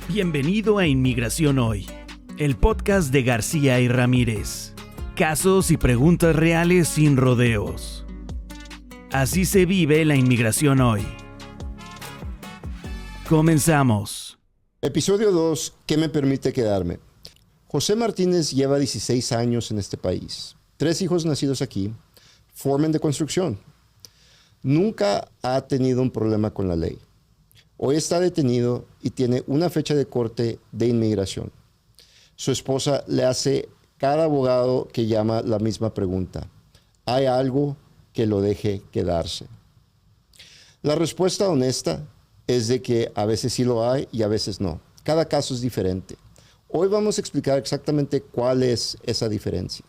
Bienvenido a Inmigración Hoy, el podcast de García y Ramírez. Casos y preguntas reales sin rodeos. Así se vive la inmigración hoy. Comenzamos. Episodio 2. ¿Qué me permite quedarme? José Martínez lleva 16 años en este país. 3 hijos nacidos aquí. Foreman de construcción. Nunca ha tenido un problema con la ley. Hoy está detenido y tiene una fecha de corte de inmigración. Su esposa le hace cada abogado que llama la misma pregunta. ¿Hay algo que lo deje quedarse? La respuesta honesta es de que a veces sí lo hay y a veces no. Cada caso es diferente. Hoy vamos a explicar exactamente cuál es esa diferencia.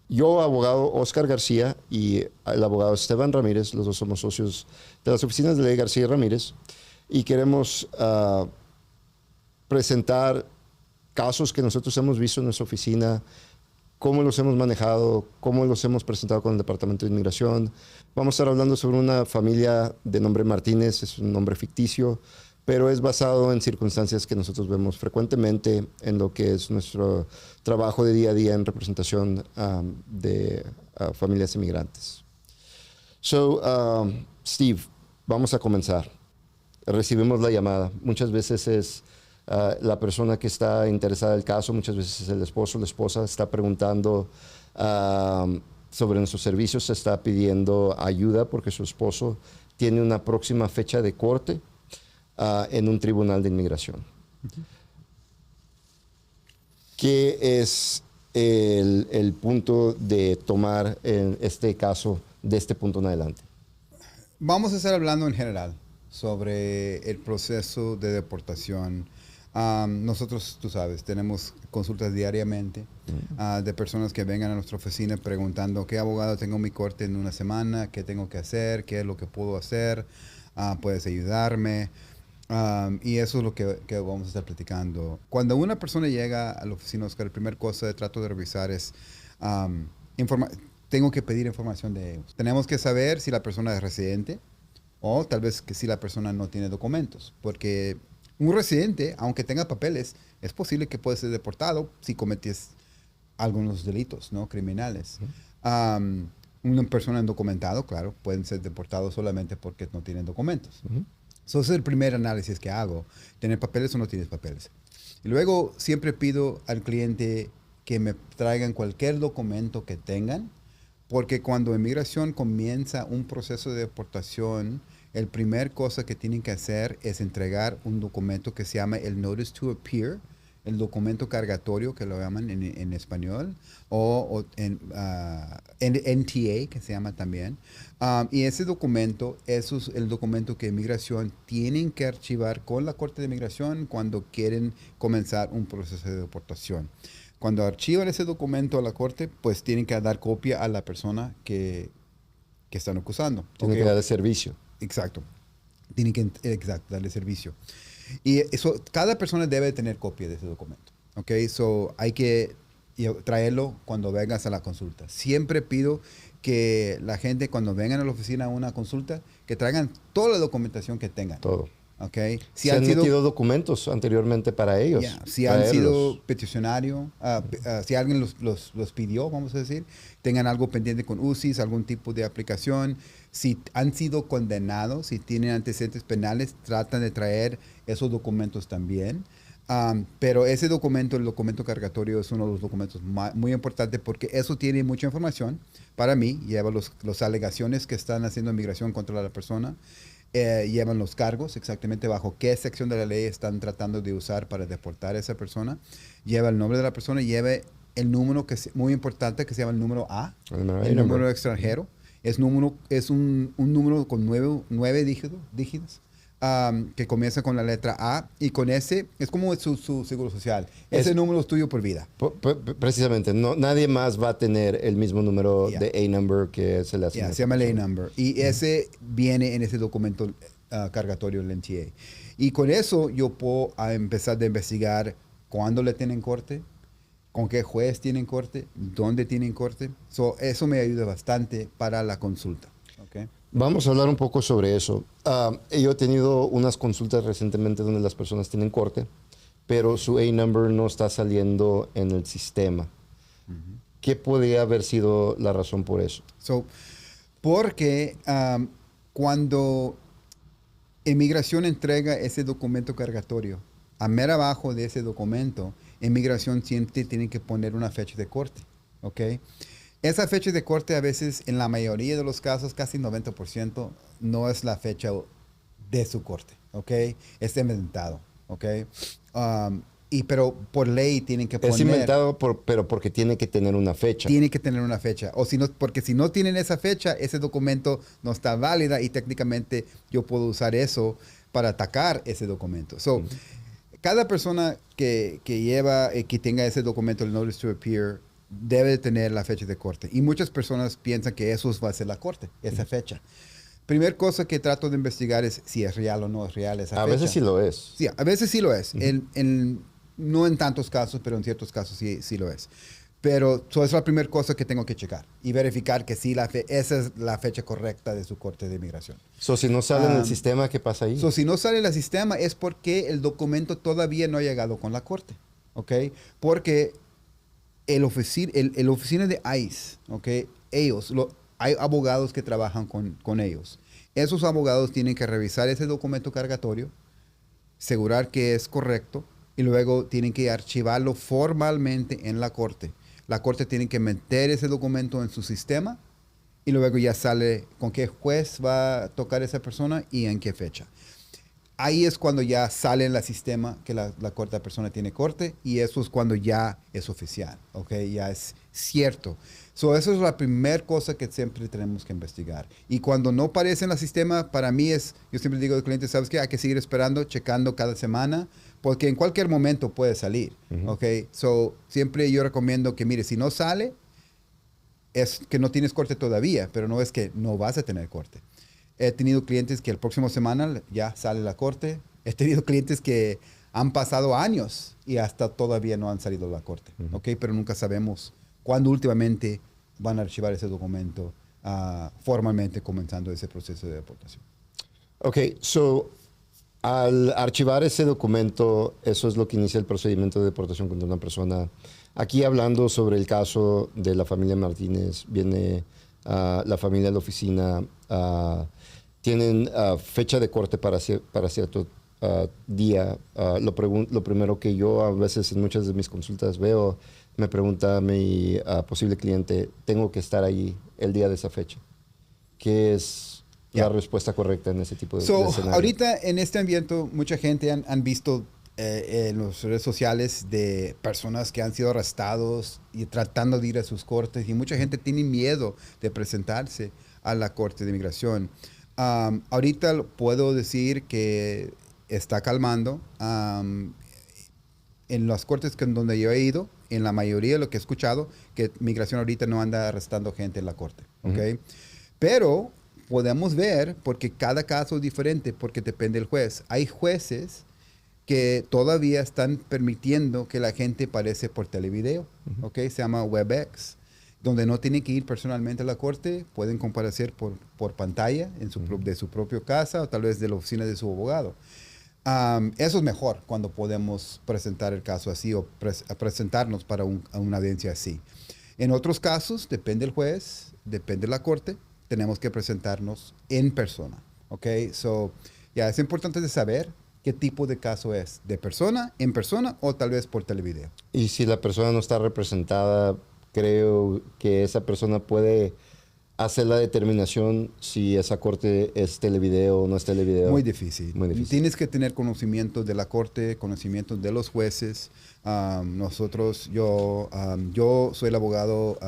Yo, abogado Oscar García, y el abogado Esteban Ramírez, los dos somos socios de las oficinas de ley García y Ramírez, y queremos presentar casos que nosotros hemos visto en nuestra oficina, cómo los hemos manejado, cómo los hemos presentado con el Departamento de Inmigración. Vamos a estar hablando sobre una familia de nombre Martínez, es un nombre ficticio, pero es basado en circunstancias que nosotros vemos frecuentemente en lo que es nuestro trabajo de día a día en representación de familias inmigrantes. Steve, vamos a comenzar. Recibimos la llamada. Muchas veces es la persona que está interesada en el caso, muchas veces es el esposo o la esposa, está preguntando sobre nuestros servicios, se está pidiendo ayuda porque su esposo tiene una próxima fecha de corte en un tribunal de inmigración. Uh-huh. ¿Qué es el punto de tomar en este caso de este punto en adelante? Vamos a estar hablando en general sobre el proceso de deportación. Nosotros, tú sabes, tenemos consultas diariamente de personas que vengan a nuestra oficina preguntando qué abogado tengo en mi corte en una semana, qué tengo que hacer, qué es lo que puedo hacer, puedes ayudarme. Y eso es lo que vamos a estar platicando. Cuando una persona llega a la oficina, Oscar, la primera cosa que trato de revisar es tengo que pedir información de ellos. Tenemos que saber si la persona es residente o tal vez que si la persona no tiene documentos, porque un residente, aunque tenga papeles, es posible que pueda ser deportado si cometes algunos delitos, ¿no? Criminales. Uh-huh. Una persona indocumentada, claro, pueden ser deportados solamente porque no tienen documentos. Uh-huh. Ese es el primer análisis que hago. ¿Tienes papeles o no tienes papeles? Y luego siempre pido al cliente que me traigan cualquier documento que tengan, porque cuando inmigración comienza un proceso de deportación, el primer cosa que tienen que hacer es entregar un documento que se llama el Notice to Appear, el documento cargatorio que lo llaman en español, o en NTA, que se llama también. Y ese documento, eso es el documento que inmigración tienen que archivar con la Corte de Inmigración cuando quieren comenzar un proceso de deportación. Cuando archivan ese documento a la Corte, pues tienen que dar copia a la persona que están acusando. Tienen que darle servicio. Exacto. Tienen que darle servicio. Y eso, cada persona debe tener copia de ese documento. ¿Ok? Hay que traerlo cuando vengas a la consulta. Siempre pido que la gente cuando vengan a la oficina a una consulta, que traigan toda la documentación que tengan. Todo. Okay. Si han metido documentos anteriormente para ellos. Yeah. Si han sido peticionario, si alguien los pidió, vamos a decir, tengan algo pendiente con UCIS, algún tipo de aplicación. Si han sido condenados, si tienen antecedentes penales, tratan de traer esos documentos también. Pero ese documento, el documento cargatorio, es uno de los documentos muy importantes porque eso tiene mucha información. Para mí, lleva las alegaciones que están haciendo inmigración contra la persona. Llevan los cargos, exactamente bajo qué sección de la ley están tratando de usar para deportar a esa persona. Lleva el nombre de la persona, lleva el número que es muy importante, que se llama el número A, el número extranjero. Es un número con nueve dígitos que comienza con la letra A, y con ese es como su seguro social. Ese número es tuyo por vida. Precisamente, nadie más va a tener el mismo número de A-number que se le asigna. Se llama el A-number. Y ese viene en ese documento cargatorio, el NTA. Y con eso yo puedo empezar a investigar cuándo le tienen corte, con qué juez tienen corte, dónde tienen corte. Eso me ayuda bastante para la consulta. Okay. Vamos a hablar un poco sobre eso. Yo he tenido unas consultas recientemente donde las personas tienen corte, pero su A-number no está saliendo en el sistema. ¿Qué podría haber sido la razón por eso? Porque cuando Inmigración entrega ese documento cargatorio, a mero abajo de ese documento, Inmigración siempre tiene que poner una fecha de corte, ¿ok? Esa fecha de corte a veces, en la mayoría de los casos, casi 90%, no es la fecha de su corte, ¿ok? Es inventado, ¿ok? Pero por ley tienen que poner... Es inventado, pero porque tiene que tener una fecha. Tiene que tener una fecha. O si no, porque si no tienen esa fecha, ese documento no está válida y técnicamente yo puedo usar eso para atacar ese documento. Cada persona que tenga ese documento, el Notice to Appear, debe tener la fecha de corte. Y muchas personas piensan que eso va a ser la corte, esa fecha. Primer cosa que trato de investigar es si es real o no es real esa fecha. A veces sí lo es. Sí, a veces sí lo es. No en tantos casos, pero en ciertos casos sí lo es. Pero eso es la primera cosa que tengo que checar y verificar que sí esa es la fecha correcta de su corte de inmigración. Si no sale en el sistema, ¿qué pasa ahí? Si no sale en el sistema es porque el documento todavía no ha llegado con la corte, ¿ok? Porque el oficina de ICE, ¿ok? Hay abogados que trabajan con ellos. Esos abogados tienen que revisar ese documento cargatorio, asegurar que es correcto y luego tienen que archivarlo formalmente en la corte. La corte tiene que meter ese documento en su sistema y luego ya sale con qué juez va a tocar esa persona y en qué fecha. Ahí es cuando ya sale en el sistema que la persona tiene corte y eso es cuando ya es oficial, ¿ok? Ya es cierto. Eso es la primera cosa que siempre tenemos que investigar. Y cuando no aparece en el sistema, para mí yo siempre digo al cliente, ¿sabes qué? Hay que seguir esperando, checando cada semana, porque en cualquier momento puede salir, ¿ok? Siempre yo recomiendo que, mire, si no sale, es que no tienes corte todavía, pero no es que no vas a tener corte. He tenido clientes que el próximo semana ya sale la corte. He tenido clientes que han pasado años y hasta todavía no han salido la corte, ¿ok? Pero nunca sabemos cuándo últimamente van a archivar ese documento formalmente comenzando ese proceso de deportación. Ok, al archivar ese documento, eso es lo que inicia el procedimiento de deportación contra una persona. Aquí hablando sobre el caso de la familia Martínez, viene la familia a la oficina, tienen fecha de corte para cierto día. Lo primero que yo a veces en muchas de mis consultas veo, me pregunta mi posible cliente, ¿tengo que estar ahí el día de esa fecha? ¿Qué es la respuesta correcta en ese tipo de escenario? Ahorita en este ambiente mucha gente han visto en las redes sociales de personas que han sido arrestados y tratando de ir a sus cortes y mucha gente tiene miedo de presentarse a la corte de inmigración. Ahorita puedo decir que está calmando. En las cortes donde yo he ido, en la mayoría de lo que he escuchado, que migración ahorita no anda arrestando gente en la corte, ¿ok? Pero podemos ver, porque cada caso es diferente, porque depende del juez. Hay jueces que todavía están permitiendo que la gente aparece por televideo, ¿ok? Se llama WebEx, donde no tienen que ir personalmente a la corte, pueden comparecer por pantalla de su propia casa o tal vez de la oficina de su abogado. Eso es mejor cuando podemos presentar el caso así o presentarnos para una audiencia así. En otros casos, depende del juez, depende de la corte, tenemos que presentarnos en persona, ¿ok? Es importante de saber qué tipo de caso es, de persona, en persona o tal vez por televideo. Y si la persona no está representada, creo que esa persona puede hacer la determinación si esa corte es televideo o no es televideo. Muy difícil. Tienes que tener conocimiento de la corte, conocimiento de los jueces. Yo soy el abogado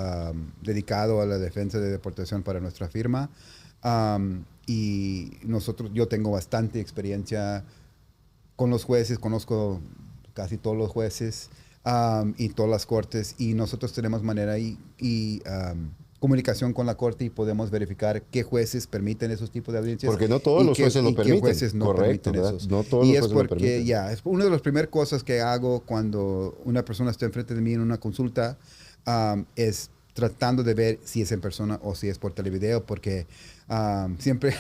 dedicado a la defensa de deportación para nuestra firma. Y yo tengo bastante experiencia con los jueces, conozco casi todos los jueces y todas las cortes. Y nosotros tenemos manera y comunicación con la corte y podemos verificar qué jueces permiten esos tipos de audiencias. Porque no todos los jueces lo permiten. Qué jueces no permiten esos. No todos los jueces lo permiten. Es una de las primeras cosas que hago cuando una persona está enfrente de mí en una consulta, es tratando de ver si es en persona o si es por televideo, porque siempre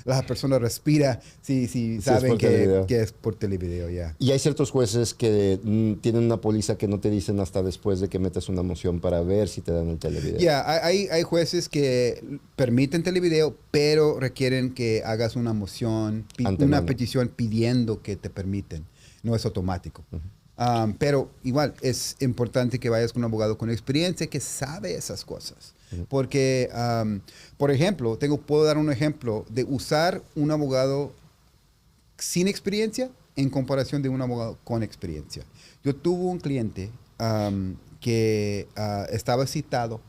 la persona respira si saben que es por televideo, ya. Y hay ciertos jueces que tienen una póliza que no te dicen hasta después de que metes una moción para ver si te dan el televideo. Hay jueces que permiten televideo, pero requieren que hagas una moción, una petición pidiendo que te permiten. No es automático. Pero igual es importante que vayas con un abogado con experiencia que sabe esas cosas. Porque, por ejemplo, puedo dar un ejemplo de usar un abogado sin experiencia en comparación de un abogado con experiencia. Yo tuve un cliente que estaba citado,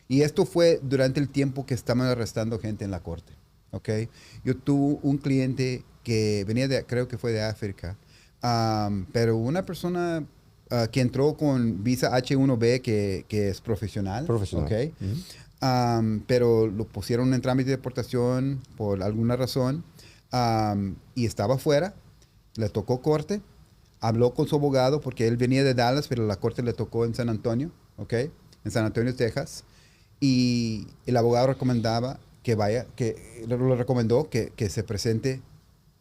y esto fue durante el tiempo que estaban arrestando gente en la corte. ¿Okay? Yo tuve un cliente que venía creo que fue de África, pero una persona que entró con visa H1B que es profesional. ¿Okay? Pero lo pusieron en trámite de deportación por alguna razón y estaba fuera, le tocó corte, habló con su abogado porque él venía de Dallas, pero la corte le tocó en San Antonio, ¿okay? En San Antonio, Texas, y el abogado recomendaba que lo recomendó que se presente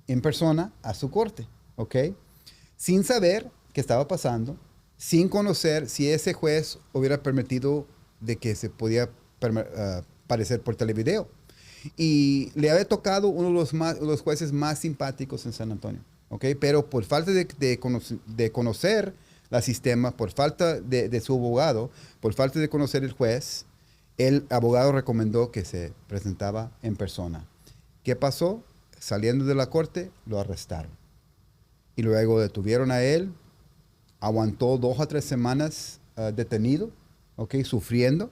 en persona a su corte, ¿ok? Sin saber qué estaba pasando, sin conocer si ese juez hubiera permitido de que se podía parecer por televideo. Y le había tocado uno de los jueces más simpáticos en San Antonio, ¿ok? Pero por falta de conocer el sistema, por falta de su abogado, por falta de conocer el juez, el abogado recomendó que se presentaba en persona. ¿Qué pasó? Saliendo de la corte, lo arrestaron. Y luego detuvieron a él, aguantó 2 a 3 semanas detenido, ¿ok? Sufriendo.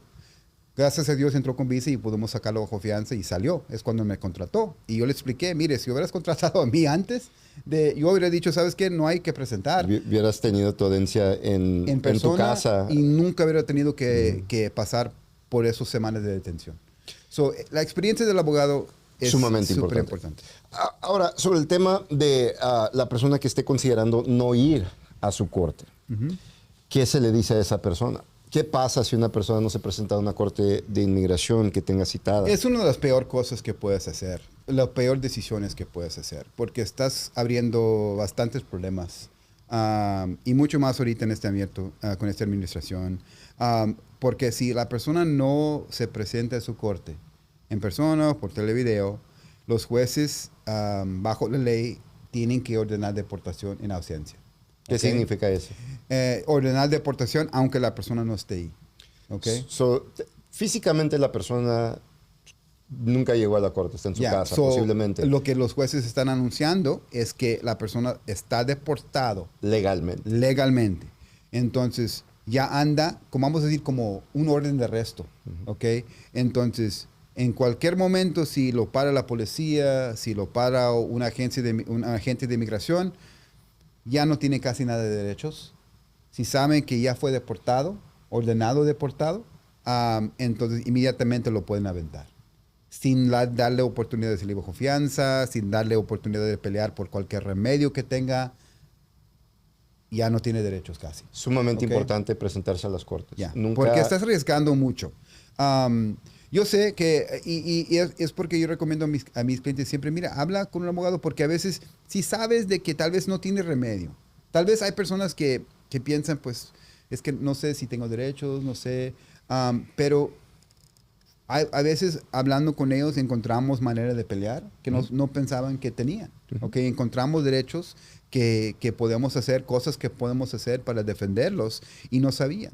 Gracias a Dios entró con visa y pudimos sacarlo bajo fianza y salió. Es cuando me contrató. Y yo le expliqué, mire, si hubieras contratado a mí antes, yo hubiera dicho, ¿sabes qué? No hay que presentar. Hubieras tenido tu audiencia en persona, tu casa. Y nunca hubiera tenido que pasar por esas semanas de detención. La experiencia del abogado es sumamente importante. Ahora, sobre el tema de la persona que esté considerando no ir a su corte, ¿qué se le dice a esa persona? ¿Qué pasa si una persona no se presenta a una corte de inmigración que tenga citada? Es una de las peores cosas que puedes hacer, las peores decisiones que puedes hacer, porque estás abriendo bastantes problemas y mucho más ahorita en este abierto, con esta administración, porque si la persona no se presenta a su corte en persona o por televideo, los jueces bajo la ley tienen que ordenar deportación en ausencia. ¿Qué significa eso? Ordenar deportación aunque la persona no esté ahí. ¿Okay? Físicamente la persona nunca llegó a la corte, está en su casa, posiblemente. Lo que los jueces están anunciando es que la persona está deportado. Legalmente. Entonces, ya anda, como vamos a decir, como un orden de arresto. ¿Ok? Entonces, en cualquier momento, si lo para la policía, si lo para un agente de inmigración, ya no tiene casi nada de derechos. Si saben que ya fue deportado, ordenado deportado, entonces inmediatamente lo pueden aventar. Sin darle oportunidad de salir bajo fianza, sin darle oportunidad de pelear por cualquier remedio que tenga, ya no tiene derechos casi. Sumamente importante presentarse a las cortes. Porque estás arriesgando mucho. Yo sé que, y es porque yo recomiendo a mis clientes siempre, mira, habla con un abogado, porque a veces, si sabes de que tal vez no tiene remedio, tal vez hay personas que piensan, pues, es que no sé si tengo derechos, no sé, pero a veces hablando con ellos encontramos manera de pelear que no pensaban que tenían, ¿okay? Encontramos derechos que podemos hacer, cosas que podemos hacer para defenderlos y no sabían.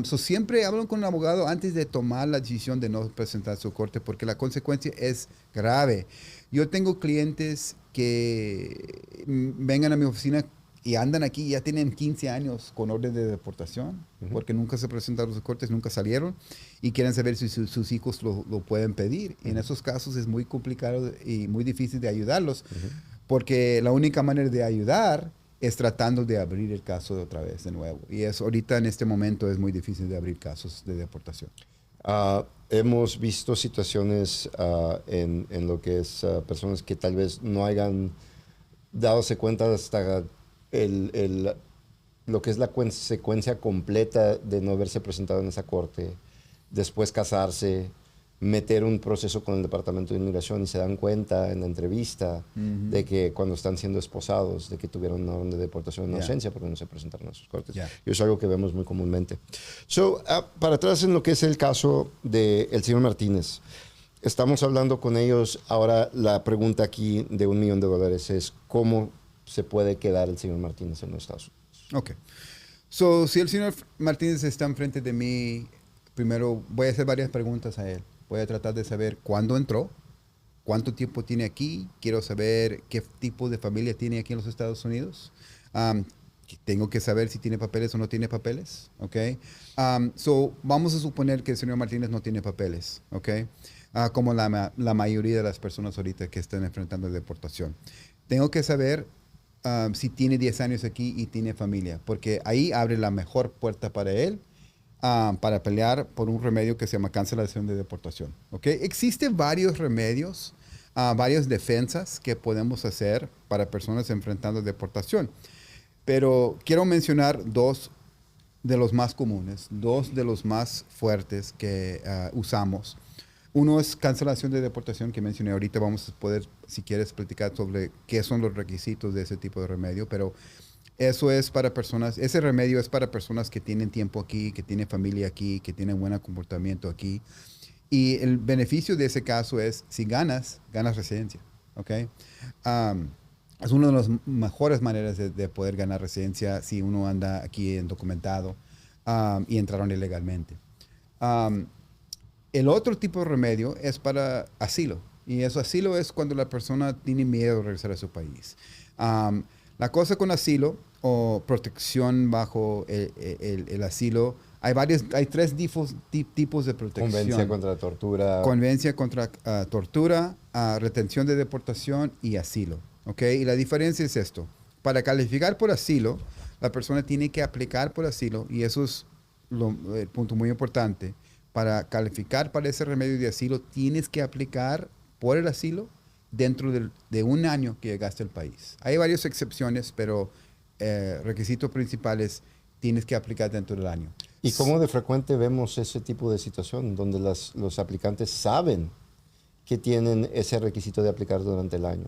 Siempre hablan con un abogado antes de tomar la decisión de no presentar su corte, porque la consecuencia es grave. Yo tengo clientes que vengan a mi oficina y andan aquí y ya tienen 15 años con orden de deportación, porque nunca se presentaron a sus cortes, nunca salieron, y quieren saber si sus hijos lo pueden pedir. En esos casos es muy complicado y muy difícil de ayudarlos, porque la única manera de ayudar es tratando de abrir el caso de otra vez, de nuevo. Y ahorita en este momento es muy difícil de abrir casos de deportación. Hemos visto situaciones en lo que es personas que tal vez no hayan dadose cuenta hasta lo que es la consecuencia completa de no haberse presentado en esa corte. después casarse, meter un proceso con el Departamento de Inmigración y se dan cuenta en la entrevista de que cuando están siendo esposados, de que tuvieron una orden de deportación en ausencia porque no se presentaron a sus cortes. Y es algo que vemos muy comúnmente. Para atrás en lo que es el caso del señor Martínez, estamos hablando con ellos. Ahora la pregunta aquí de $1 millón es ¿cómo se puede quedar el señor Martínez en los Estados Unidos? Ok. Si el señor Martínez está enfrente de mí, primero voy a hacer varias preguntas a él. Voy a tratar de saber cuándo entró, cuánto tiempo tiene aquí. Quiero saber qué tipo de familia tiene aquí en los Estados Unidos. Tengo que saber si tiene papeles o no tiene papeles. Okay. Vamos a suponer que el señor Martínez no tiene papeles. Okay. Como la mayoría de las personas ahorita que están enfrentando deportación. Tengo que saber si tiene 10 años aquí y tiene familia, porque ahí abre la mejor puerta para él. Para pelear por un remedio que se llama cancelación de deportación. ¿Okay? Existen varios remedios, varias defensas que podemos hacer para personas enfrentando deportación. Pero quiero mencionar dos de los más comunes, dos de los más fuertes que usamos. Uno es cancelación de deportación que mencioné ahorita. Vamos a poder, si quieres, platicar sobre qué son los requisitos de ese tipo de remedio, pero eso es para personas, ese remedio es para personas que tienen tiempo aquí, que tienen familia aquí, que tienen buen comportamiento aquí. Y el beneficio de ese caso es, si ganas residencia. ¿Okay? Es una de las mejores maneras de poder ganar residencia si uno anda aquí indocumentado y entraron ilegalmente. El otro tipo de remedio es para asilo. Y eso asilo es cuando la persona tiene miedo de regresar a su país. La cosa con asilo o protección bajo el asilo, hay tres tipos de protección. Convencia contra tortura. Convencia contra tortura, retención de deportación y asilo. ¿Okay? Y la diferencia es esto. Para calificar por asilo, la persona tiene que aplicar por asilo, y eso es el punto muy importante. Para calificar para ese remedio de asilo, tienes que aplicar por el asilo dentro de un año que llegaste al país. Hay varias excepciones, pero requisito principal es tienes que aplicar dentro del año. ¿Y cómo de frecuente vemos ese tipo de situación donde los aplicantes saben que tienen ese requisito de aplicar durante el año?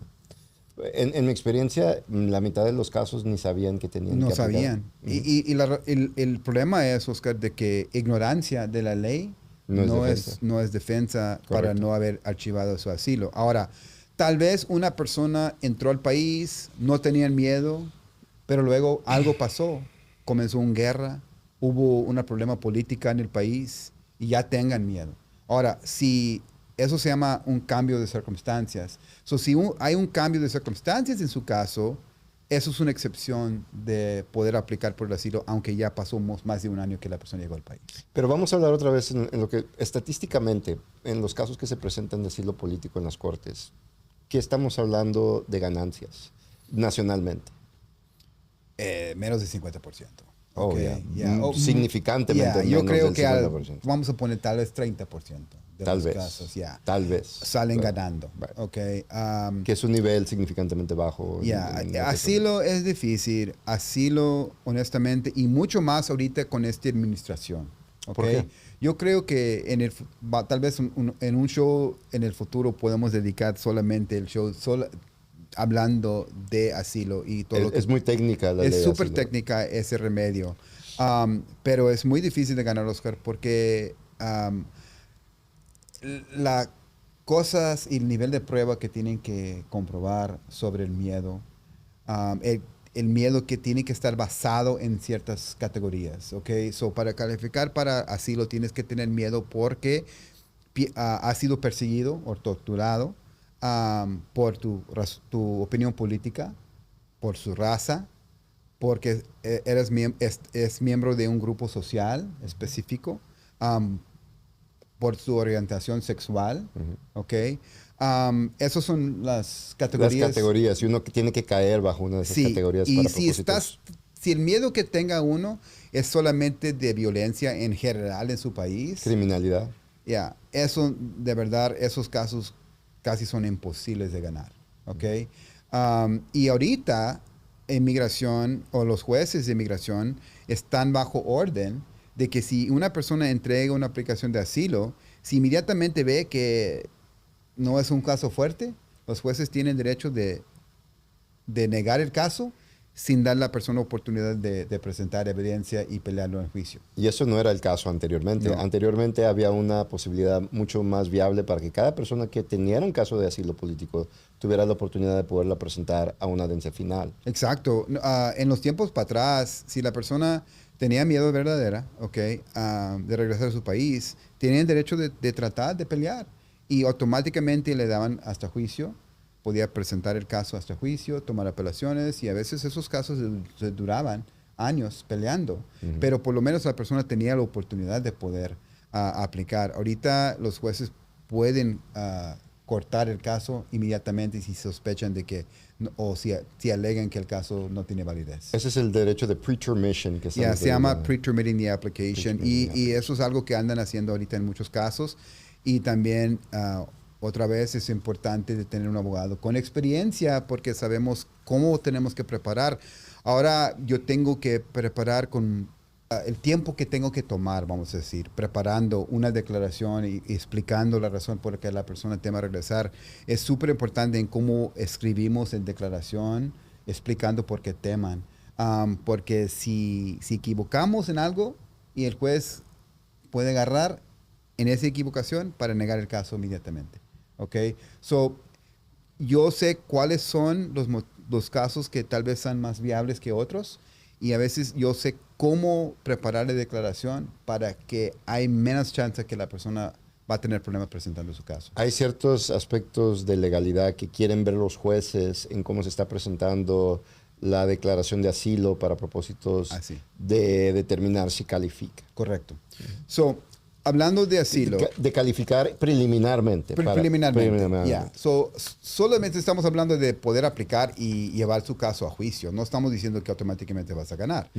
En mi experiencia, la mitad de los casos ni sabían que tenían que aplicar. No sabían. Y el problema es, Oscar, de que ignorancia de la ley no es defensa. Correcto. Para no haber archivado su asilo. Ahora, tal vez una persona entró al país, no tenían miedo, pero luego algo pasó. Comenzó una guerra, hubo un problema político en el país y ya tengan miedo. Ahora, si eso se llama un cambio de circunstancias. Si hay un cambio de circunstancias en su caso, eso es una excepción de poder aplicar por el asilo, aunque ya pasó más de un año que la persona llegó al país. Pero vamos a hablar otra vez en lo que estadísticamente, en los casos que se presentan de asilo político en las cortes, ¿qué estamos hablando de ganancias nacionalmente? Menos del 50%. Oh, okay. Significantemente menos yo creo del 50%. Vamos a poner tal vez 30% de tal los vez, casos. Tal vez. Salen ganando. Right. Okay. Que es un nivel significantemente bajo. Asilo es difícil. Asilo, honestamente, y mucho más ahorita con esta administración. Okay. ¿Por qué? Yo creo que tal vez en un show en el futuro podemos dedicar solamente el show hablando de asilo y todo. Es muy técnica la ley. Es súper técnica ese remedio. Pero es muy difícil de ganar, Oscar, porque las cosas y el nivel de prueba que tienen que comprobar sobre el miedo, el miedo que tiene que estar basado en ciertas categorías. ¿Okay? Para calificar para asilo tienes que tener miedo porque has sido perseguido o torturado. Por tu opinión política, por su raza, porque eres miembro de un grupo social específico, por su orientación sexual, ¿ok? Esas son las categorías. Las categorías, y uno tiene que caer bajo una de esas categorías y para si el miedo que tenga uno es solamente de violencia en general en su país. Criminalidad. Eso, de verdad, esos casos casi son imposibles de ganar, ¿ok? Y ahorita, inmigración o los jueces de inmigración están bajo orden de que si una persona entrega una aplicación de asilo, si inmediatamente ve que no es un caso fuerte, los jueces tienen derecho de negar el caso sin dar a la persona oportunidad de presentar evidencia y pelearlo en juicio. Y eso no era el caso anteriormente. No. Anteriormente había una posibilidad mucho más viable para que cada persona que tenía un caso de asilo político tuviera la oportunidad de poderla presentar a una audiencia final. Exacto. En los tiempos para atrás, si la persona tenía miedo verdadera, de regresar a su país, tenían derecho de tratar de pelear y automáticamente le daban hasta juicio. Podía presentar el caso hasta juicio, tomar apelaciones y a veces esos casos duraban años peleando, pero por lo menos la persona tenía la oportunidad de poder aplicar. Ahorita los jueces pueden cortar el caso inmediatamente si sospechan de que, o si alegan que el caso no tiene validez. Ese es el derecho de pre-termission. Que se llama pre-terminating the application y eso es algo que andan haciendo ahorita en muchos casos y también... otra vez es importante de tener un abogado con experiencia porque sabemos cómo tenemos que preparar. Ahora yo tengo que preparar con el tiempo que tengo que tomar, vamos a decir, preparando una declaración y explicando la razón por la que la persona tema regresar. Es súper importante en cómo escribimos en declaración, explicando por qué teman. Porque si equivocamos en algo y el juez puede agarrar en esa equivocación para negar el caso inmediatamente. So, yo sé cuáles son los casos que tal vez son más viables que otros y a veces yo sé cómo preparar la declaración para que hay menos chance que la persona va a tener problemas presentando su caso. Hay ciertos aspectos de legalidad que quieren ver los jueces en cómo se está presentando la declaración de asilo para propósitos de determinar si califica. Correcto. So, hablando de asilo. De calificar preliminarmente. Preliminarmente. Yeah. So, solamente estamos hablando de poder aplicar y llevar su caso a juicio. No estamos diciendo que automáticamente vas a ganar.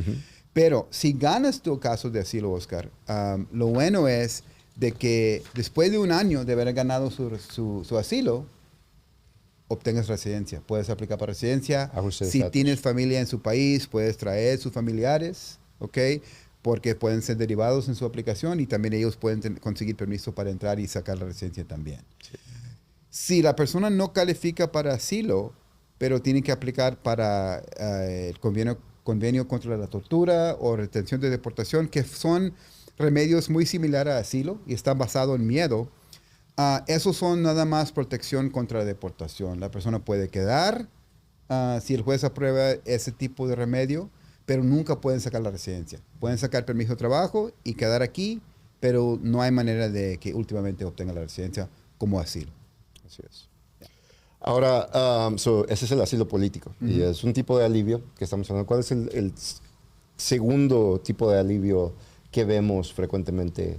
Pero si ganas tu caso de asilo, Oscar, lo bueno es de que después de un año de haber ganado su asilo, obtengas residencia. Puedes aplicar para residencia. Si tienes familia en su país, puedes traer sus familiares, porque pueden ser derivados en su aplicación y también ellos pueden conseguir permiso para entrar y sacar la residencia también. Sí. Si la persona no califica para asilo, pero tiene que aplicar para el convenio contra la tortura o retención de deportación, que son remedios muy similares a asilo y están basados en miedo, esos son nada más protección contra la deportación. La persona puede quedar si el juez aprueba ese tipo de remedio, pero nunca pueden sacar la residencia. Pueden sacar permiso de trabajo y quedar aquí, pero no hay manera de que últimamente obtengan la residencia como asilo. Así es. Ahora, ese es el asilo político y es un tipo de alivio que estamos hablando. ¿Cuál es el segundo tipo de alivio que vemos frecuentemente?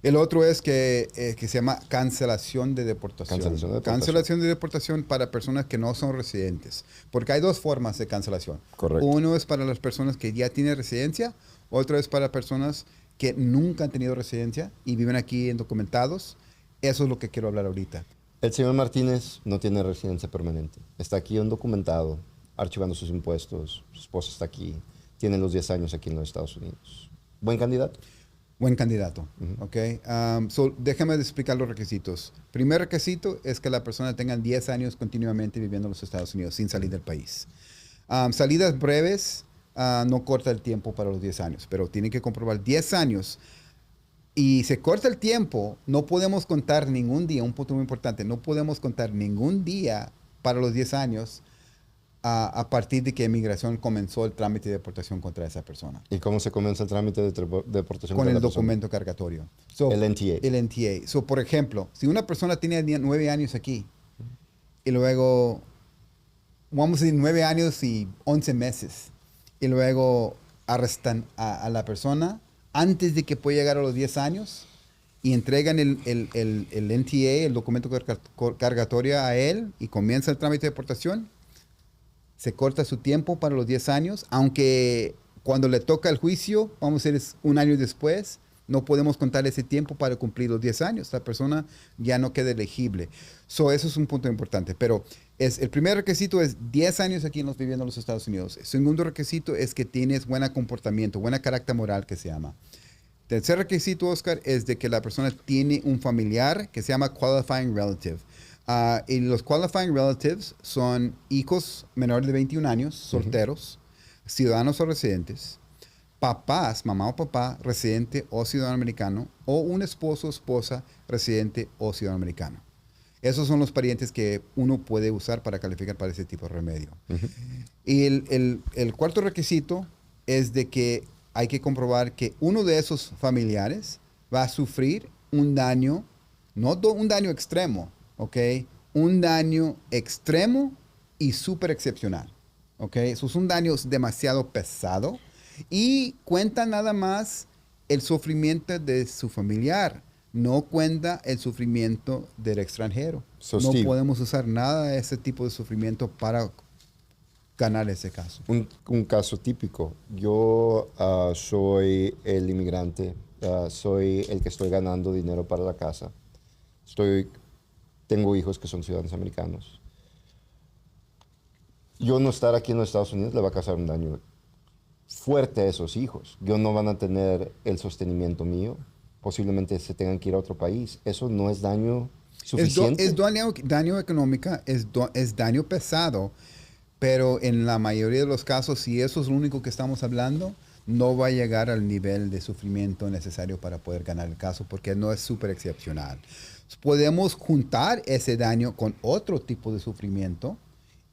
El otro es que se llama cancelación de deportación. Cancelación de deportación para personas que no son residentes. Porque hay dos formas de cancelación. Correcto. Uno es para las personas que ya tienen residencia. Otro es para personas que nunca han tenido residencia y viven aquí indocumentados. Eso es lo que quiero hablar ahorita. El señor Martínez no tiene residencia permanente. Está aquí undocumentado, archivando sus impuestos. Su esposa está aquí. Tiene los 10 años aquí en los Estados Unidos. ¿Buen candidato? Buen candidato, déjame explicar los requisitos. Primer requisito es que la persona tenga 10 años continuamente viviendo en los Estados Unidos sin salir del país. Salidas breves no corta el tiempo para los 10 años, pero tiene que comprobar 10 años. Y se corta el tiempo, no podemos contar ningún día, un punto muy importante, no podemos contar ningún día para los 10 años a partir de que Migración comenzó el trámite de deportación contra esa persona. ¿Y cómo se comienza el trámite de deportación? Con el documento cargatorio. El NTA. El NTA. Por ejemplo, si una persona tiene 9 años aquí y luego, vamos a decir 9 años y 11 meses, y luego arrestan a la persona antes de que pueda llegar a los 10 años y entregan el NTA, el documento cargatorio a él y comienza el trámite de deportación, se corta su tiempo para los 10 años, aunque cuando le toca el juicio, vamos a decir un año después, no podemos contar ese tiempo para cumplir los 10 años. La persona ya no queda elegible. Eso es un punto importante. Pero el primer requisito es 10 años aquí viviendo en los Estados Unidos. El segundo requisito es que tienes buen comportamiento, buena carácter moral que se llama. Tercer requisito, Oscar, es de que la persona tiene un familiar que se llama qualifying relative. Y los qualifying relatives son hijos menores de 21 años, solteros, ciudadanos o residentes, papás, mamá o papá, residente o ciudadano americano, o un esposo o esposa, residente o ciudadano americano. Esos son los parientes que uno puede usar para calificar para ese tipo de remedio. Y el cuarto requisito es de que hay que comprobar que uno de esos familiares va a sufrir un daño, no un daño extremo, ¿ok? Un daño extremo y súper excepcional, ¿ok? Eso es un daño demasiado pesado y cuenta nada más el sufrimiento de su familiar. No cuenta el sufrimiento del extranjero. So, no Steve, podemos usar nada de ese tipo de sufrimiento para ganar ese caso. Un caso típico. Yo soy el inmigrante, soy el que estoy ganando dinero para la casa. Tengo hijos que son ciudadanos americanos. Yo no estar aquí en los Estados Unidos le va a causar un daño fuerte a esos hijos. Yo no van a tener el sostenimiento mío. Posiblemente se tengan que ir a otro país. ¿Eso no es daño suficiente? Es daño económico, es daño pesado, pero en la mayoría de los casos, si eso es lo único que estamos hablando, no va a llegar al nivel de sufrimiento necesario para poder ganar el caso, porque no es súper excepcional. Podemos juntar ese daño con otro tipo de sufrimiento.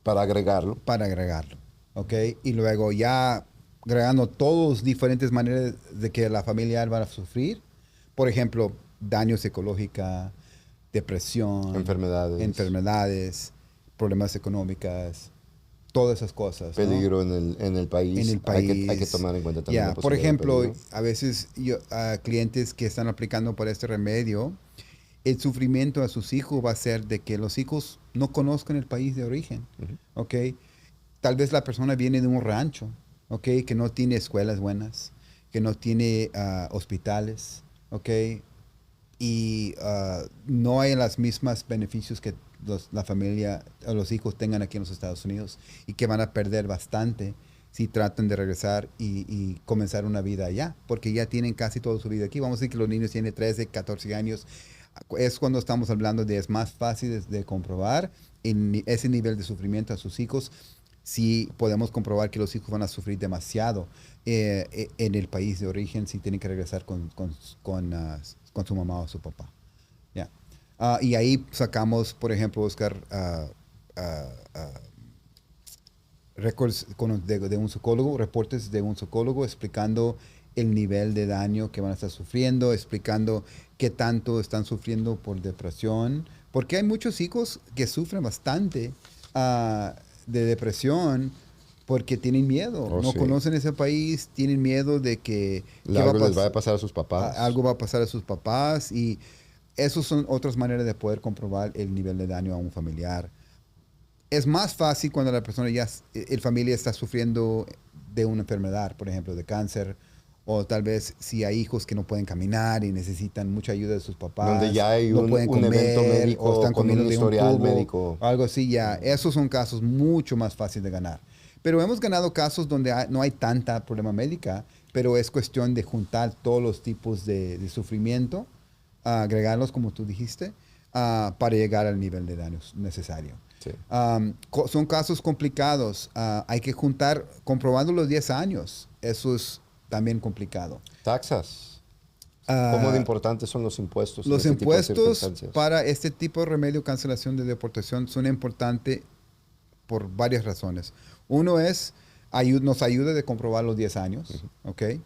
Para agregarlo. ¿Ok? Y luego ya agregando todas diferentes maneras de que la familia va a sufrir. Por ejemplo, daño psicológico, depresión, enfermedades, problemas económicos, todas esas cosas. Peligro, ¿no? en el país. En el país. Hay que tomar en cuenta también la Por posibilidad de ejemplo, peligro. a veces clientes que están aplicando por este remedio, el sufrimiento a sus hijos va a ser de que los hijos no conozcan el país de origen. ¿Ok? Tal vez la persona viene de un rancho, ¿ok? Que no tiene escuelas buenas, que no tiene hospitales, ¿ok? Y no hay los mismos beneficios que la familia o los hijos tengan aquí en los Estados Unidos y que van a perder bastante si tratan de regresar y comenzar una vida allá, porque ya tienen casi toda su vida aquí. Vamos a decir que los niños tienen 13, 14 años. Es cuando estamos hablando de es más fácil de comprobar ese nivel de sufrimiento a sus hijos si podemos comprobar que los hijos van a sufrir demasiado en el país de origen si tienen que regresar con su mamá o su papá. Yeah. Y ahí sacamos, por ejemplo, Oscar, reportes de un psicólogo, reportes de un psicólogo explicando el nivel de daño que van a estar sufriendo, explicando qué tanto están sufriendo por depresión, porque hay muchos hijos que sufren bastante de depresión porque tienen miedo, no conocen ese país, tienen miedo de que algo les va a pasar a sus papás. Algo va a pasar a sus papás y esas son otras maneras de poder comprobar el nivel de daño a un familiar. Es más fácil cuando la persona el familia está sufriendo de una enfermedad, por ejemplo, de cáncer, o tal vez si hay hijos que no pueden caminar y necesitan mucha ayuda de sus papás. Donde ya hay no pueden comer, evento médico o están con comiendo un de historial tubo, médico. o algo así, ya. Esos son casos mucho más fáciles de ganar. Pero hemos ganado casos donde no hay tanta problema médica, pero es cuestión de juntar todos los tipos de sufrimiento, agregarlos, como tú dijiste, para llegar al nivel de daño necesario. Sí. Son casos complicados. Hay que juntar, comprobando los 10 años. Eso es también complicado. Taxas. ¿Cómo de importantes son los impuestos? Los impuestos para este tipo de remedio, cancelación de deportación, son importantes por varias razones. Uno es, nos ayuda de comprobar los 10 años. ¿Okay?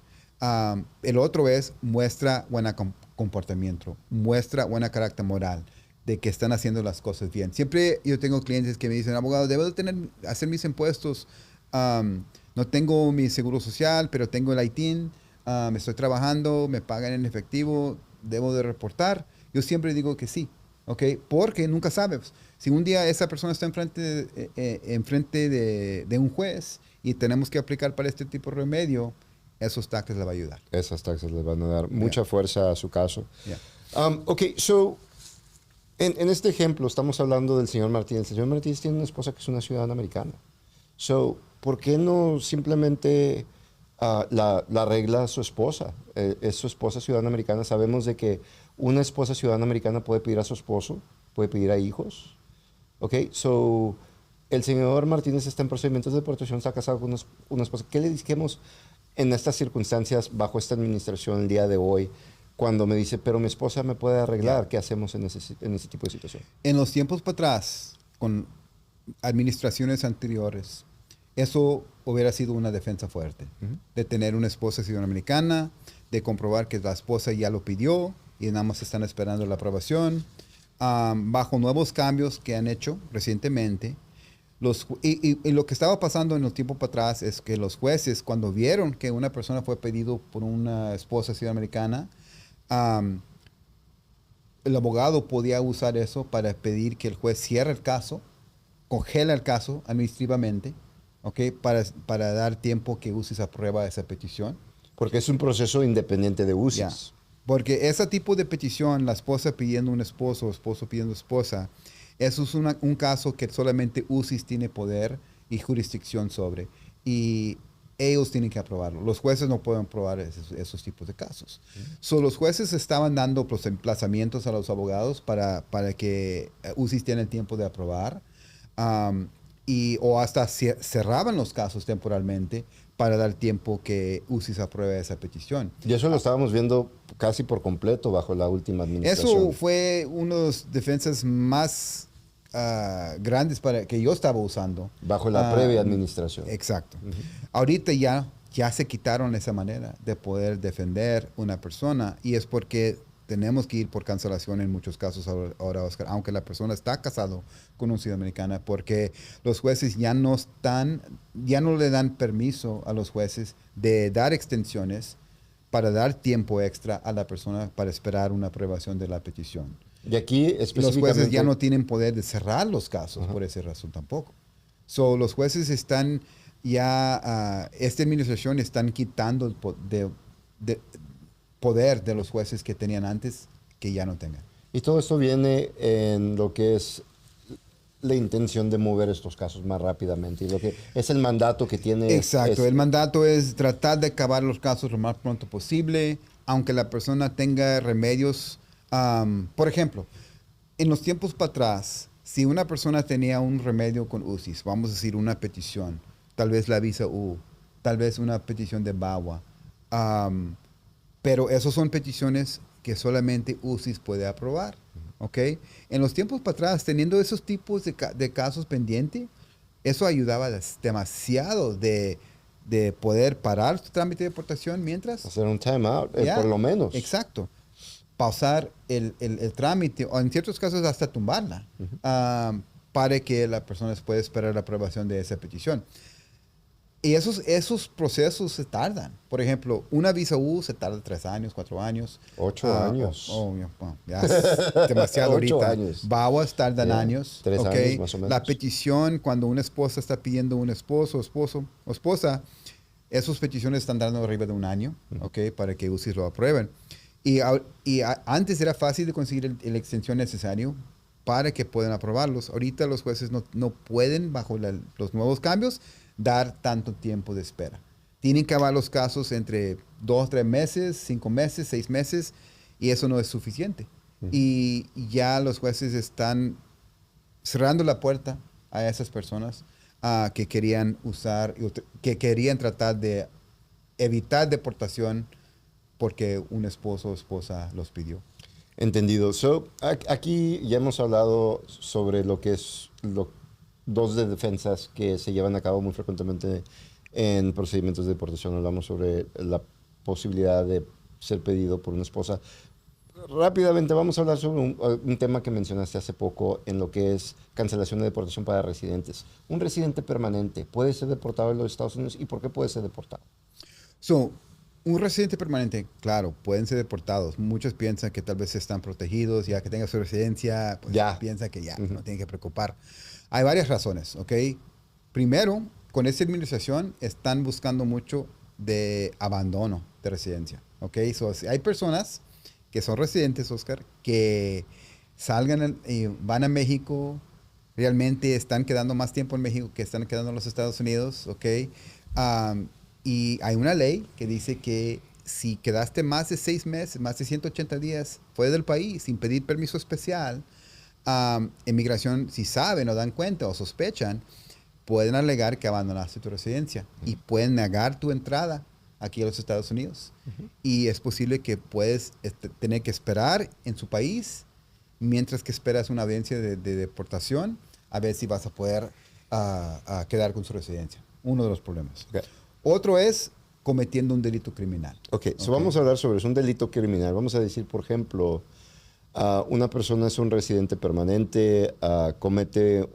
El otro es, muestra buen comportamiento, muestra buena carácter moral, de que están haciendo las cosas bien. Siempre yo tengo clientes que me dicen, abogado, debo hacer mis impuestos. No tengo mi seguro social, pero tengo el ITIN. Me estoy trabajando, me pagan en efectivo, debo de reportar. Yo siempre digo que sí, ¿ok? Porque nunca sabes. Si un día esa persona está enfrente de un juez y tenemos que aplicar para este tipo de remedio, esos taxes le va a ayudar. Esas taxes le van a dar mucha fuerza a su caso. Yeah. Ok, so, en este ejemplo estamos hablando del señor Martínez. El señor Martínez tiene una esposa que es una ciudadana americana. So, ¿por qué no simplemente La arregla su esposa. Es su esposa ciudadana americana. Sabemos de que una esposa ciudadana americana puede pedir a su esposo, puede pedir a hijos. ¿Ok? So, el señor Martínez está en procedimientos de deportación, está casado con una esposa. ¿Qué le dijimos en estas circunstancias, bajo esta administración, el día de hoy, cuando me dice, pero mi esposa me puede arreglar? ¿Qué hacemos en ese tipo de situación? En los tiempos para atrás, con administraciones anteriores, eso hubiera sido una defensa fuerte. De tener una esposa ciudadana americana, de comprobar que la esposa ya lo pidió y nada más están esperando la aprobación. Bajo nuevos cambios que han hecho recientemente, y lo que estaba pasando en el tiempo para atrás es que los jueces, cuando vieron que una persona fue pedido por una esposa ciudadana americana, el abogado podía usar eso para pedir que el juez cierre el caso, congela el caso administrativamente, ¿okay? Para dar tiempo que UCIS aprueba esa petición. Porque es un proceso independiente de UCIS. Yeah. Porque ese tipo de petición, la esposa pidiendo un esposo, esposo pidiendo esposa, eso es un caso que solamente UCIS tiene poder y jurisdicción sobre. Y ellos tienen que aprobarlo. Los jueces no pueden aprobar esos tipos de casos. So, los jueces estaban dando los emplazamientos a los abogados para que UCIS tenga el tiempo de aprobar. O hasta cerraban los casos temporalmente para dar tiempo que UCIS apruebe esa petición. Y eso lo estábamos viendo casi por completo bajo la última administración. Eso fue una de las defensas más grandes que yo estaba usando. Bajo la previa administración. Exacto. Ahorita ya se quitaron esa manera de poder defender una persona y es porque tenemos que ir por cancelación en muchos casos ahora, Oscar, aunque la persona está casado con una ciudadana americana, porque los jueces ya no le dan permiso a los jueces de dar extensiones para dar tiempo extra a la persona para esperar una aprobación de la petición. Y aquí específicamente... Los jueces ya no tienen poder de cerrar los casos por esa razón tampoco. So, los jueces están ya, esta administración están quitando el poder de los jueces que tenían antes, que ya no tengan. Y todo esto viene en lo que es la intención de mover estos casos más rápidamente y lo que es el mandato que tiene. Exacto, el mandato es tratar de acabar los casos lo más pronto posible, aunque la persona tenga remedios. Por ejemplo, en los tiempos para atrás, si una persona tenía un remedio con UCIS, vamos a decir una petición, tal vez la visa U, tal vez una petición de VAWA, pero esas son peticiones que solamente UCIS puede aprobar. ¿Ok? En los tiempos para atrás, teniendo esos tipos de casos pendientes, eso ayudaba demasiado de poder parar su trámite de deportación mientras... Hacer un time out, por lo menos. Exacto. Pausar el trámite, o en ciertos casos hasta tumbarla, para que la persona pueda esperar la aprobación de esa petición. Y esos procesos se tardan. Por ejemplo, una visa U se tarda 3 años, 4 años. 8 años. Ya es demasiado 8 ahorita. años. VAWAs tardan años. 3 años más o menos. La petición, cuando una esposa está pidiendo un esposo o esposa, esas peticiones están dando arriba de 1 año, para que UCIS lo aprueben. Y antes era fácil de conseguir la extensión necesaria para que puedan aprobarlos. Ahorita los jueces no pueden, bajo los nuevos cambios, dar tanto tiempo de espera. Tienen que acabar los casos entre 2, 3 meses, 5 meses, 6 meses, y eso no es suficiente. Y ya los jueces están cerrando la puerta a esas personas que querían tratar de evitar deportación porque un esposo o esposa los pidió. Entendido. Aquí ya hemos hablado sobre lo que es dos de defensas que se llevan a cabo muy frecuentemente en procedimientos de deportación. Hablamos sobre la posibilidad de ser pedido por una esposa. Rápidamente vamos a hablar sobre un tema que mencionaste hace poco en lo que es cancelación de deportación para residentes. Un residente permanente puede ser deportado en los Estados Unidos. ¿Y por qué puede ser deportado? Un residente permanente, claro, pueden ser deportados. Muchos piensan que tal vez están protegidos, ya que tenga su residencia, pues piensan que ya no tienen que preocupar. Hay varias razones, ¿ok? Primero, con esta administración están buscando mucho de abandono de residencia, ¿ok? Hay personas que son residentes, Oscar, que salgan y van a México, realmente están quedando más tiempo en México que están quedando en los Estados Unidos, ¿ok? Y hay una ley que dice que si quedaste más de 6 meses, más de 180 días fuera del país sin pedir permiso especial, inmigración, si saben o dan cuenta o sospechan, pueden alegar que abandonaste tu residencia y pueden negar tu entrada aquí a los Estados Unidos. Y es posible que puedes tener que esperar en su país mientras que esperas una audiencia de deportación a ver si vas a poder quedar con su residencia. Uno de los problemas. Okay. Otro es cometiendo un delito criminal. Ok, so vamos a hablar sobre eso, un delito criminal. Vamos a decir, por ejemplo, una persona es un residente permanente, comete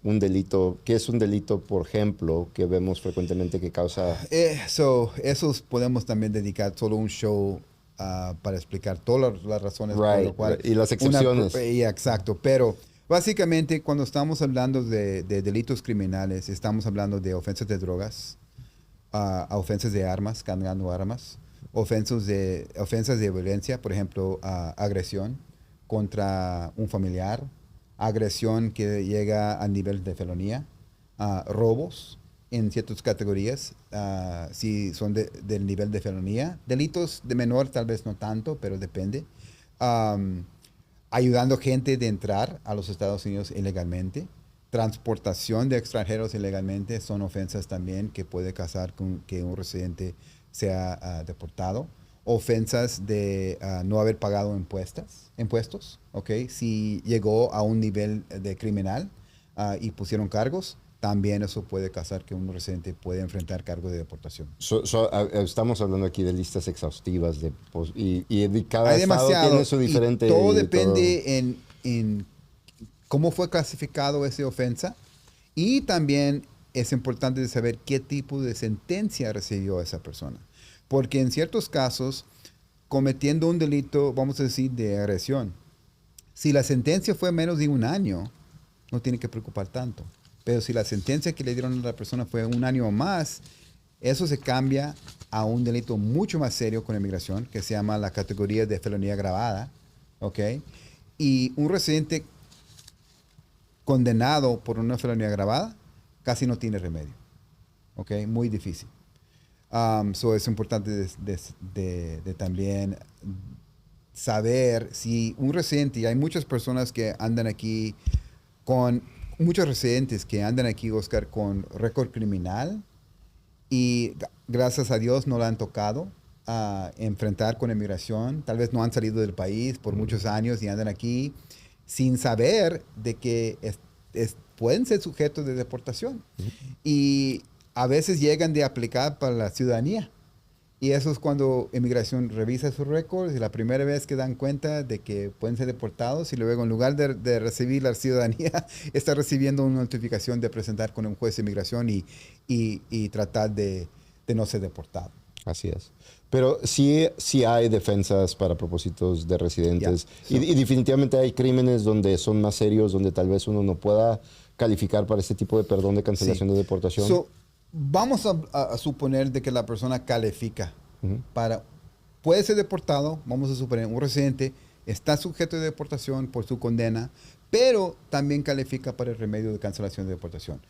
un delito. ¿Qué es un delito, por ejemplo, que vemos frecuentemente que causa? Esos podemos también dedicar solo un show para explicar todas las razones por las cuales. Y las excepciones. Exacto, pero básicamente cuando estamos hablando de delitos criminales, estamos hablando de ofensas de drogas, ofensas de armas, cargando armas, ofensas de violencia, por ejemplo, agresión contra un familiar, agresión que llega al nivel de felonía, robos en ciertas categorías, si son del nivel de felonía, delitos de menor tal vez no tanto, pero depende, ayudando gente de entrar a los Estados Unidos ilegalmente, transportación de extranjeros ilegalmente son ofensas también que puede causar con que un residente sea deportado. Ofensas de no haber pagado impuestos, ¿ok? Si llegó a un nivel de criminal y pusieron cargos, también eso puede causar que un residente puede enfrentar cargos de deportación. Estamos hablando aquí de listas exhaustivas y cada Hay estado demasiado, tiene su diferente. y todo depende en cómo fue clasificado esa ofensa y también es importante saber qué tipo de sentencia recibió esa persona. Porque en ciertos casos, cometiendo un delito, vamos a decir, de agresión, si la sentencia fue menos de 1 año, no tiene que preocupar tanto. Pero si la sentencia que le dieron a la persona fue 1 año o más, eso se cambia a un delito mucho más serio con inmigración, que se llama la categoría de felonía agravada, ¿ok? Y un residente condenado por una felonía agravada casi no tiene remedio, ¿ok? Muy difícil. Es importante de también saber si un residente, y hay muchas personas que andan aquí muchos residentes que andan aquí, Oscar, con récord criminal y gracias a Dios no la han tocado enfrentar con inmigración. Tal vez no han salido del país por muchos años y andan aquí sin saber de que pueden ser sujetos de deportación. Y a veces llegan de aplicar para la ciudadanía. Y eso es cuando inmigración revisa sus récords y la primera vez que dan cuenta de que pueden ser deportados y luego en lugar de recibir la ciudadanía, está recibiendo una notificación de presentar con un juez de inmigración y tratar de no ser deportado. Así es. Pero sí hay defensas para propósitos de residentes. Yeah. Y definitivamente hay crímenes donde son más serios, donde tal vez uno no pueda calificar para este tipo de perdón de cancelación de deportación. Vamos a suponer de que la persona califica puede ser deportado, vamos a suponer, un residente está sujeto de deportación por su condena, pero también califica para el remedio de cancelación de deportación.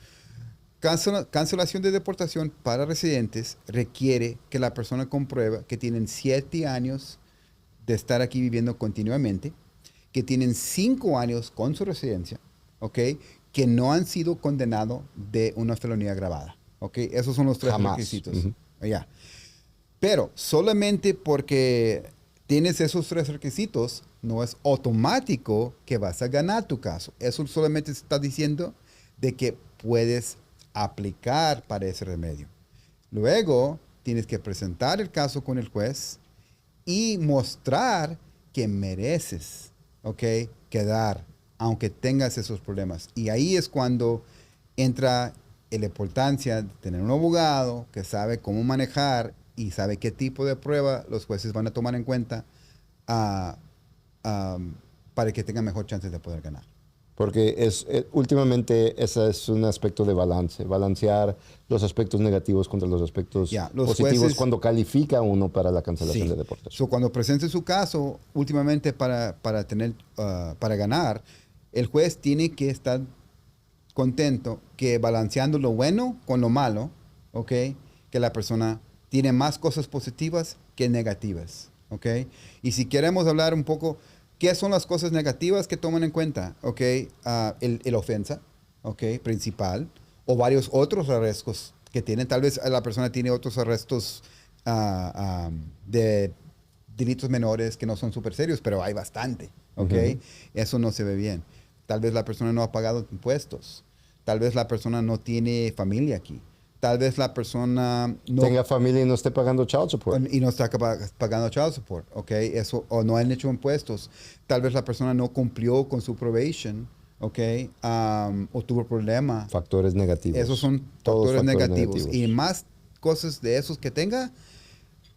Cancelación de deportación para residentes requiere que la persona compruebe que tienen 7 años de estar aquí viviendo continuamente, que tienen 5 años con su residencia, ¿ok? Que no han sido condenados de una felonía agravada. Okay, esos son los 3 requisitos. Pero solamente porque tienes esos 3 requisitos, no es automático que vas a ganar tu caso. Eso solamente está diciendo de que puedes aplicar para ese remedio. Luego, tienes que presentar el caso con el juez y mostrar que mereces, quedar, aunque tengas esos problemas. Y ahí es cuando entra la importancia de tener un abogado que sabe cómo manejar y sabe qué tipo de prueba los jueces van a tomar en cuenta para que tengan mejor chance de poder ganar. Porque últimamente ese es un aspecto de balancear los aspectos negativos contra los aspectos positivos jueces, cuando califica uno para la cancelación de deportación. Cuando presente su caso, últimamente para ganar, el juez tiene que estar contento que balanceando lo bueno con lo malo, que que la persona tiene más cosas positivas que negativas, ¿ok? Y si queremos hablar un poco, ¿qué son las cosas negativas que toman en cuenta? ¿Ok? El ofensa, ¿ok? Principal, o varios otros arrestos que tienen. Tal vez la persona tiene otros arrestos de delitos menores que no son súper serios, pero hay bastante, ¿ok? Eso no se ve bien. Tal vez la persona no ha pagado impuestos. Tal vez la persona no tiene familia aquí. Tal vez la persona no tenga familia y no esté pagando child support. y no está pagando child support, ¿ok? Eso, o no han hecho impuestos. Tal vez la persona no cumplió con su probation, ¿ok? O tuvo problema. Factores negativos. Esos son Todos factores factores negativos. Y más cosas de esos que tenga,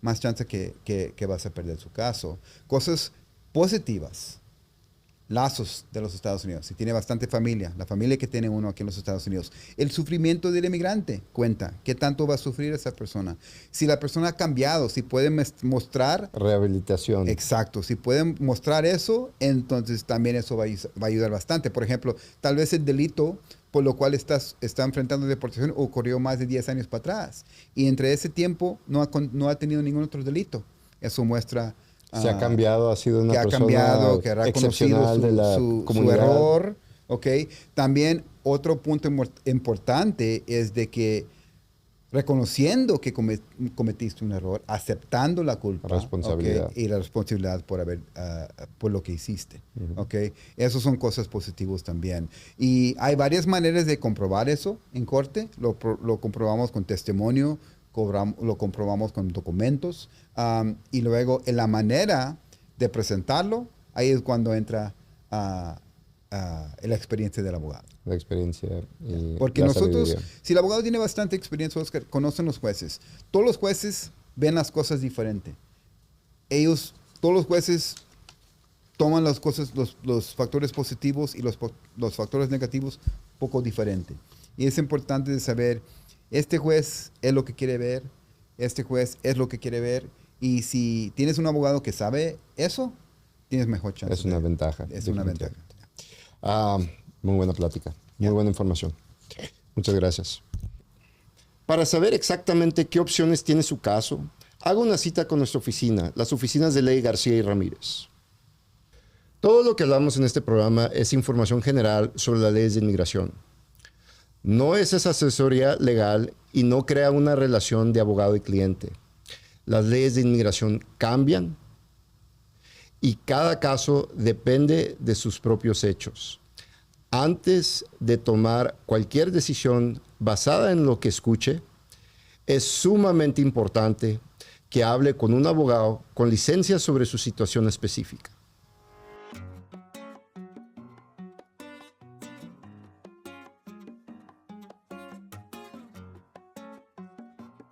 más chance que vas a perder su caso. Cosas positivas. Lazos de los Estados Unidos. Si tiene bastante familia, la familia que tiene uno aquí en los Estados Unidos. El sufrimiento del inmigrante cuenta. ¿Qué tanto va a sufrir esa persona? Si la persona ha cambiado, si puede mostrar... Rehabilitación. Exacto. Si pueden mostrar eso, entonces también eso va a ayudar bastante. Por ejemplo, tal vez el delito por lo cual está enfrentando deportación ocurrió más de 10 años para atrás. Y entre ese tiempo no ha tenido ningún otro delito. Eso muestra... Se ha cambiado, ha sido una que ha persona cambiado, que ha reconocido de la su comunidad. error. ¿Okay? También otro punto importante es de que reconociendo que cometiste un error, aceptando la culpa, responsabilidad. ¿okay? Y la responsabilidad por lo que hiciste. ¿Okay? Esas son cosas positivas también. Y hay varias maneras de comprobar eso en corte. Lo comprobamos con testimonio, lo comprobamos con documentos, y luego en la manera de presentarlo, ahí es cuando entra la experiencia del abogado. La experiencia. Y porque nosotros, si el abogado tiene bastante experiencia, Oscar, conocen los jueces. Todos los jueces ven las cosas diferente. Todos los jueces toman las cosas, los factores positivos y los factores negativos poco diferente. Y es importante de saber, este juez es lo que quiere ver, este juez es lo que quiere ver, y si tienes un abogado que sabe eso, tienes mejor chance. Es una ventaja. Es una ventaja. Muy buena plática, muy buena información. Muchas gracias. Para saber exactamente qué opciones tiene su caso, haga una cita con nuestra oficina, las oficinas de Ley García y Ramírez. Todo lo que hablamos en este programa es información general sobre las leyes de inmigración. No es esa asesoría legal y no crea una relación de abogado y cliente. Las leyes de inmigración cambian y cada caso depende de sus propios hechos. Antes de tomar cualquier decisión basada en lo que escuche, es sumamente importante que hable con un abogado con licencia sobre su situación específica.